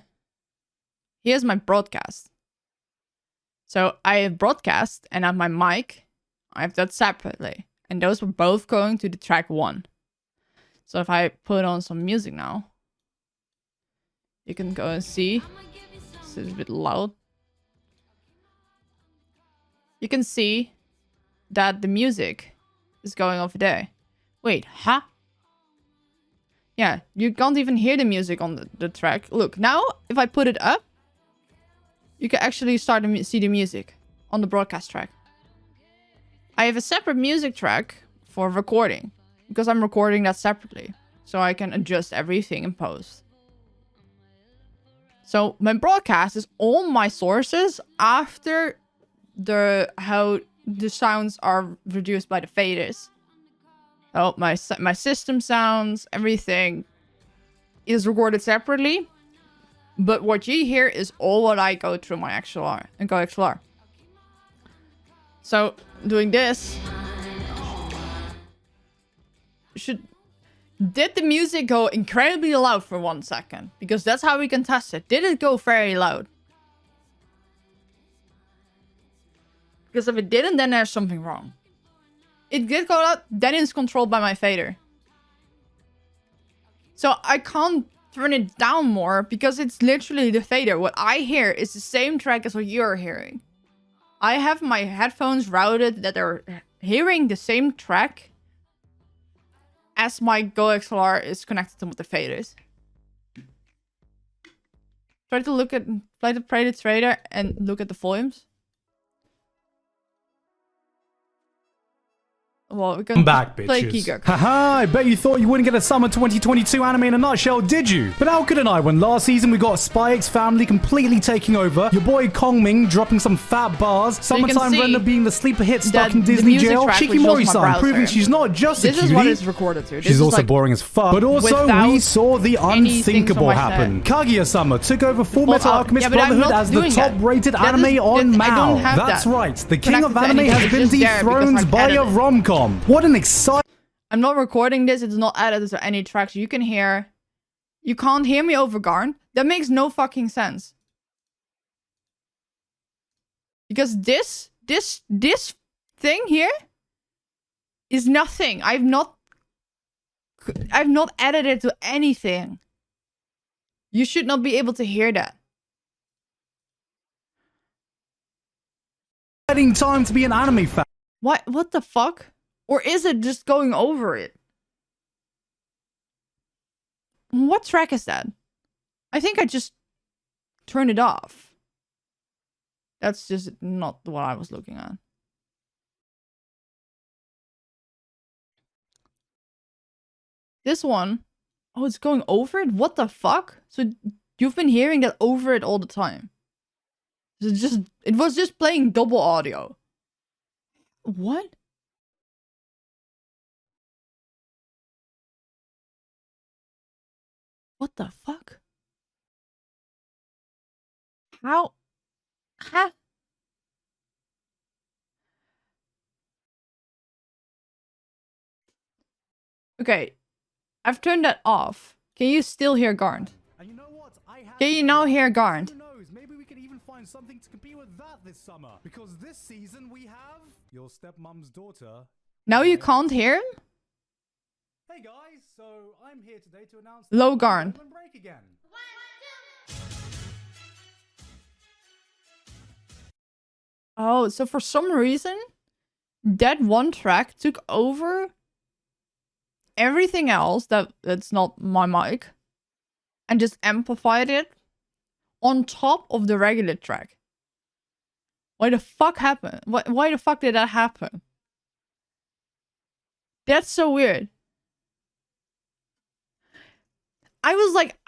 here's my broadcast. So I have broadcast and I have my mic. I have that separately. And those were both going to the track 1. So if I put on some music now, you can go and see. This is a bit loud. You can see that the music is going over there. Wait, huh? Yeah, you can't even hear the music on the track. Look, now if I put it up, you can actually start to see the music on the broadcast track. I have a separate music track for recording because I'm recording that separately. So I can adjust everything in post. So my broadcast is all my sources after how the sounds are reduced by the faders. So my system sounds, everything is recorded separately. But what you hear is all what I go through my XLR and go XLR. So doing this, did the music go incredibly loud for 1 second? Because that's how we can test it. Did it go very loud? Because if it didn't, then there's something wrong. It did go loud, then it's controlled by my fader. So I can't turn it down more because it's literally the fader. What I hear is the same track as what you're hearing. I have my headphones routed that they're hearing the same track as my Go XLR is connected to the faders. Try to look at play the trader and look at the volumes. Well, we can I'm back, play bitches. Kigak. Haha, I bet you thought you wouldn't get a summer 2022 anime in a nutshell, did you? But how couldn't I when last season we got Spy X Family completely taking over, your boy Kongming dropping some fat bars, Summertime Render being the sleeper hit stuck in Disney jail, Shikimori-san proving she's not just a cutie, this is what it's recorded to. she's also like boring as fuck. But also, we saw the unthinkable happen. Kaguya-sama took over Full Metal Alchemist Brotherhood as the top-rated anime on MAL. That's right, the king of anime has been dethroned by a rom-com. What an exciting... I'm not recording this. It's not added to any tracks. You can hear... You can't hear me over Garn. That makes no fucking sense. Because this thing here is nothing. I've not added it to anything. You should not be able to hear that. Time to be an anime fan. What the fuck? Or is it just going over it? What track is that? I think I just turned it off. That's just not what I was looking at. This one. Oh, it's going over it? What the fuck? So you've been hearing that over it all the time. It was just playing double audio. What? What the fuck? How? Okay. I've turned that off. Can you still hear Garnt? You know what? Can you now hear Garnt? Who knows? Maybe we can even find something to compete with that this summer. Because this season we have your stepmom's daughter. Now you can't hear him? Hey guys, so I'm here today to announce Low Garn. Break again. Oh, so for some reason, that one track took over everything else that's not my mic and just amplified it on top of the regular track. Why the fuck happened? Why the fuck did that happen? That's so weird. I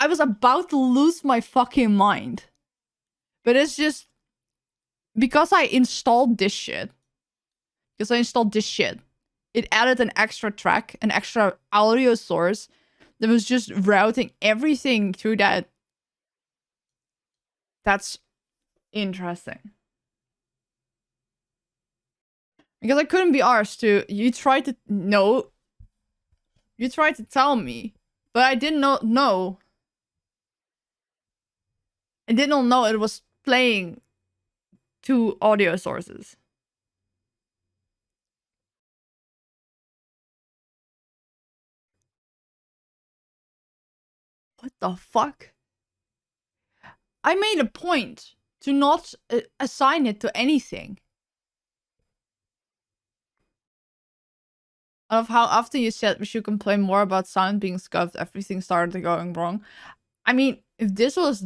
was about to lose my fucking mind. But it's just because I installed this shit. It added an extra track, an extra audio source that was just routing everything through that. That's interesting. Because I couldn't be arsed to... You tried to tell me. But I did not know. I did not know it was playing two audio sources. What the fuck? I made a point to not assign it to anything. Of how after you said we should complain more about sound being scuffed, everything started going wrong. I mean, if this was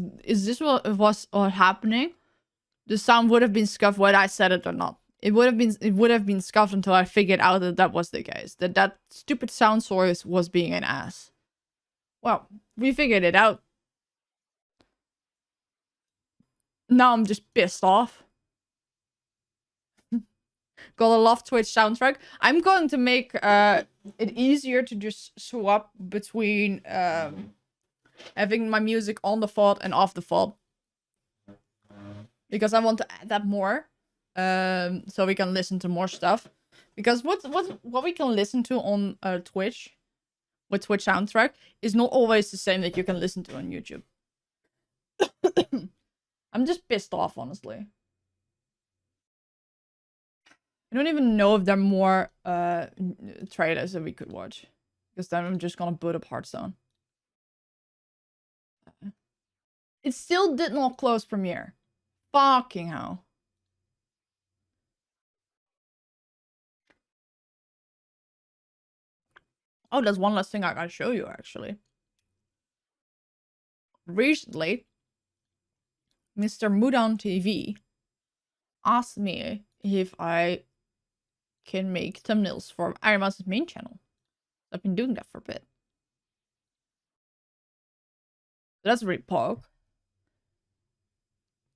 happening, the sound would have been scuffed whether I said it or not. It would have been scuffed until I figured out that was the case. That stupid sound source was being an ass. Well, we figured it out. Now I'm just pissed off. Gotta love Twitch soundtrack. I'm going to make it easier to just swap between having my music on the VOD and off the VOD. Because I want to add that more. So we can listen to more stuff. Because what we can listen to on Twitch with Twitch soundtrack is not always the same that you can listen to on YouTube. I'm just pissed off, honestly. I don't even know if there are more trailers that we could watch. Because then I'm just gonna boot up Hearthstone. It still did not close premiere. Fucking hell. Oh, there's one last thing I gotta show you, actually. Recently, Mr. Mudan TV asked me if I can make thumbnails for Ironmouse's main channel. I've been doing that for a bit. That's really pog.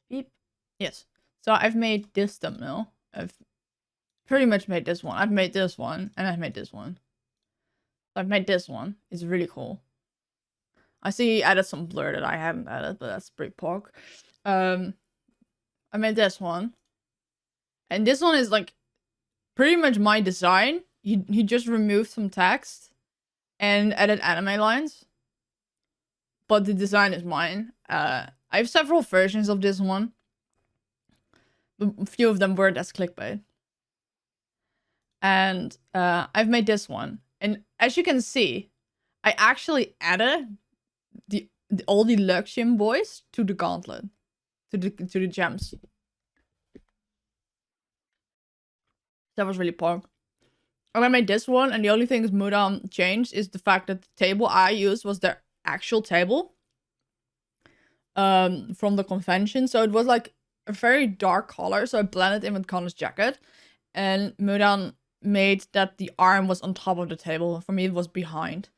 Beep. Yes. So I've made this thumbnail. I've pretty much made this one. I've made this one, and I've made this one. I've made this one. It's really cool. I see he added some blur that I haven't added, but that's pretty pog. I made this one. And this one is like pretty much my design. He just removed some text and added anime lines. But the design is mine. I have several versions of this one. A few of them were as clickbait. And I've made this one. And as you can see, I actually added all the Luxian boys to the gauntlet. To the gems. That was really pog. I made this one, and the only thing Mudan changed is the fact that the table I used was their actual table. From the convention. So it was like a very dark color, so I blended in with Connor's jacket. And Mudan made that the arm was on top of the table. For me, it was behind.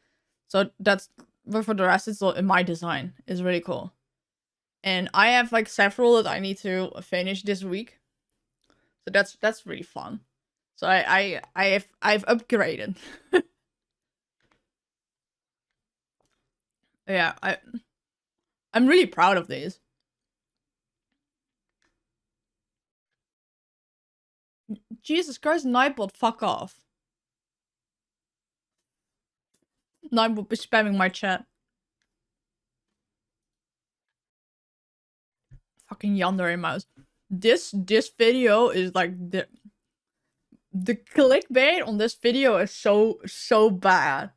So that's... But for the rest, it's all in my design. It's really cool. And I have like several that I need to finish this week. So that's really fun. So I've upgraded. Yeah, I'm really proud of these. Jesus Christ, Nightbot, fuck off. Nightbot be spamming my chat. Fucking Ironmouse. This video is like the clickbait on this video is so bad.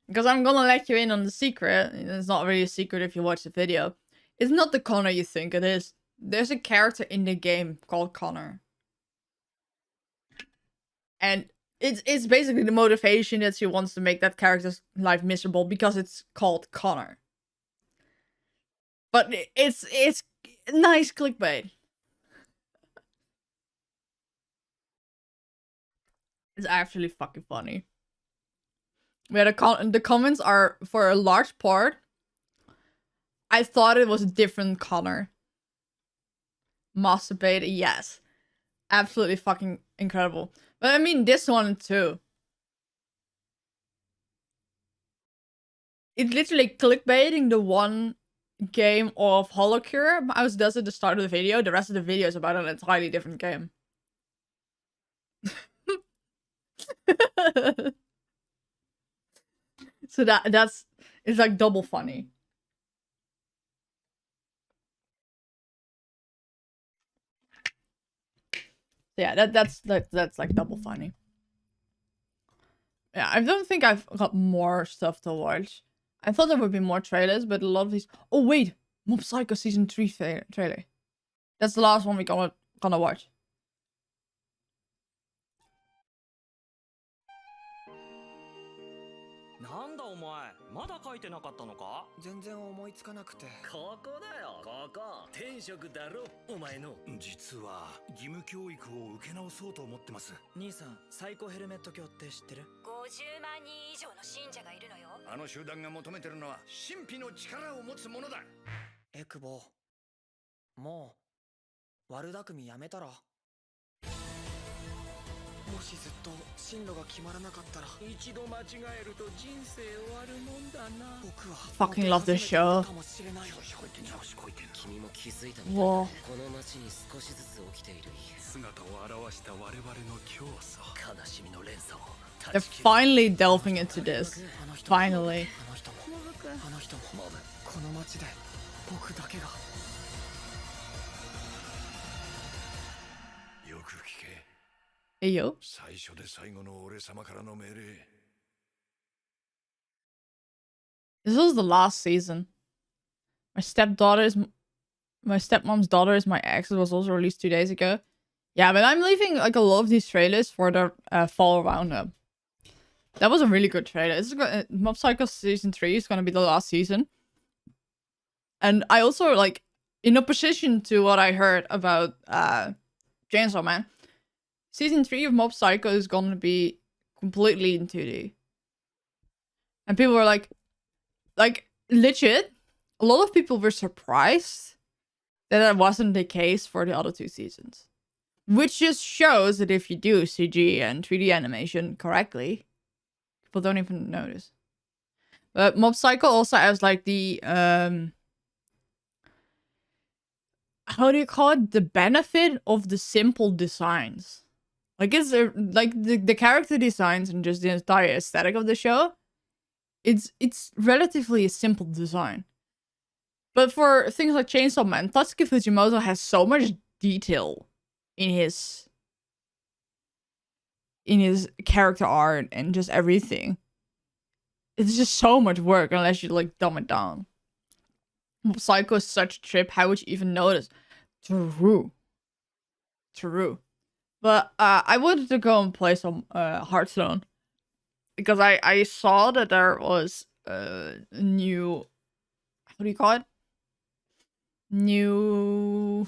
Because I'm gonna let you in on the secret. It's not really a secret if you watch the video. It's not the Connor you think it is. There's a character in the game called Connor. And it's basically the motivation that she wants to make that character's life miserable because it's called Connor. But it's nice clickbait. It's actually fucking funny. Yeah, the comments are, for a large part, I thought it was a different Connor. Masturbate, yes. Absolutely fucking incredible. But I mean this one too. It's literally clickbaiting the one game of Holocure. Mouse does at the start of the video. The rest of the video is about an entirely different game. So it's like double funny. Yeah, that's like double funny. Yeah, I don't think I've got more stuff to watch. I thought there would be more trailers, but a lot of these... Oh wait! Mob Psycho Season 3 trailer. That's the last one we're gonna watch. なんだお前まだ書いてなかったのか全然思いつかなくて。ここだよここ転職だろお前の実は義務教育を受け直そうと思ってます。兄さん、サイコヘルメット教って知ってる？ 50万人以上の信者がいるのよ。あの集団が求めてるのは神秘の力を持つものだ。エクボ、もう悪巧みやめたら。もしずっと進路が決まらなかったら一度間違えると人生終わるもんだな。僕は Fucking love this show. 君も気づいた Whoa. この街に少しずつ起きている姿を現した我々の教祖。悲しみの連鎖を They're finally delving into this. Finally. あの人もこの街で僕だけが。よく聞け。 Hey yo. 最初で最後の俺様からの命令。 This was the last season. My stepmom's daughter is my ex. It was also released 2 days ago. Yeah, but I'm leaving like a lot of these trailers for the fall roundup. That was a really good trailer. Mob Psycho season 3 is gonna be the last season. And I also like, in opposition to what I heard about Chainsaw Man, season 3 of Mob Psycho is gonna be completely in 2D. And people were like legit, a lot of people were surprised that wasn't the case for the other 2 seasons. Which just shows that if you do CG and 3D animation correctly, people don't even notice. But Mob Psycho also has like the how do you call it? The benefit of the simple designs. Like it's like the character designs and just the entire aesthetic of the show. It's relatively a simple design. But for things like Chainsaw Man, Tatsuki Fujimoto has so much detail in his character art and just everything. It's just so much work unless you like dumb it down. Psycho is such a trip. How would you even notice? True. But I wanted to go and play some Hearthstone because I saw that there was a new, what do you call it? New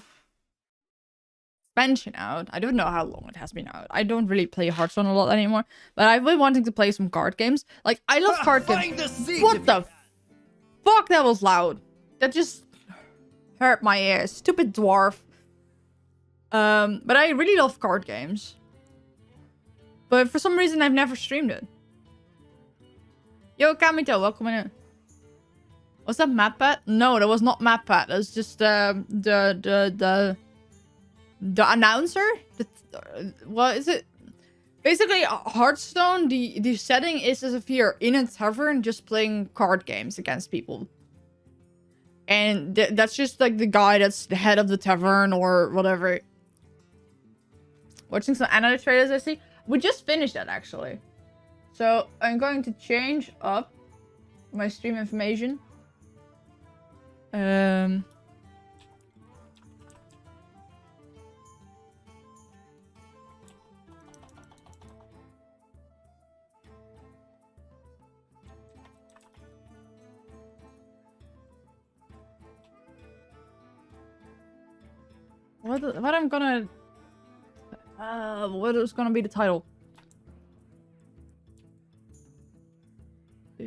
expansion out. I don't know how long it has been out. I don't really play Hearthstone a lot anymore, but I've been wanting to play some card games. Like, I love card games. What the fuck? That was loud. That just hurt my ears. Stupid dwarf. But I really love card games. But for some reason, I've never streamed it. Yo, Kamito, welcome in. Was that MapPad? No, that was not MapPad. That's just the announcer. What is it? Basically, Hearthstone. The setting is as if you're in a tavern just playing card games against people. And that's just like the guy that's the head of the tavern or whatever. Watching some anime trailers, I see. We just finished that actually. So I'm going to change up my stream information. What I'm gonna... what is gonna be the title? I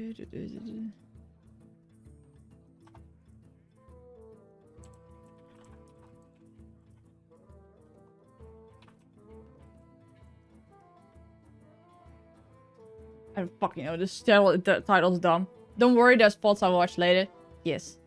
don't fucking know. This title's dumb. Don't worry, there's spots I'll watch later. Yes.